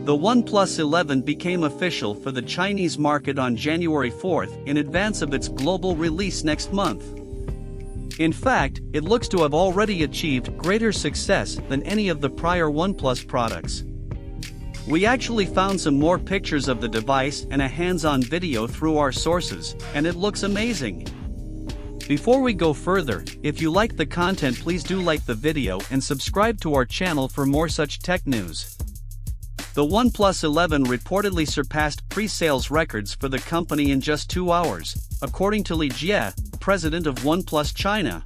The OnePlus 11 became official for the Chinese market on January 4th in advance of its global release next month. In fact, it looks to have already achieved greater success than any of the prior OnePlus products. We actually found some more pictures of the device and a hands-on video through our sources, and it looks amazing. Before we go further, if you like the content, please do like the video and subscribe to our channel for more such tech news. The OnePlus 11 reportedly surpassed pre-sales records for the company in just 2 hours, according to Li Jie, president of OnePlus China.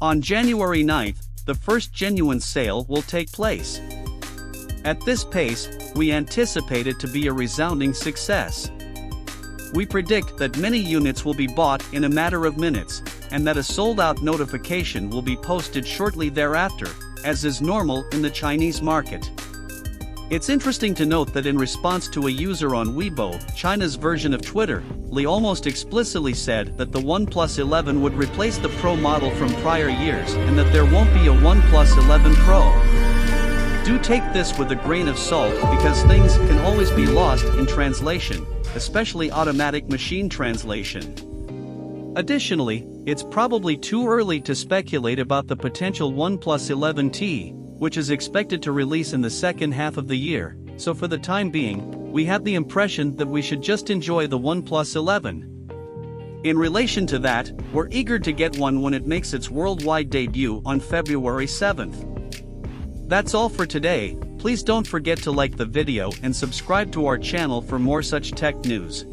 On January 9th, the first genuine sale will take place. At this pace, we anticipate it to be a resounding success. We predict that many units will be bought in a matter of minutes, and that a sold-out notification will be posted shortly thereafter, as is normal in the Chinese market. It's interesting to note that in response to a user on Weibo, China's version of Twitter, Li almost explicitly said that the OnePlus 11 would replace the Pro model from prior years and that there won't be a OnePlus 11 Pro. Do take this with a grain of salt because things can always be lost in translation, especially automatic machine translation. Additionally, it's probably too early to speculate about the potential OnePlus 11T, which is expected to release in the second half of the year, so for the time being, we have the impression that we should just enjoy the OnePlus 11. In relation to that, we're eager to get one when it makes its worldwide debut on February 7th. That's all for today. Please don't forget to like the video and subscribe to our channel for more such tech news.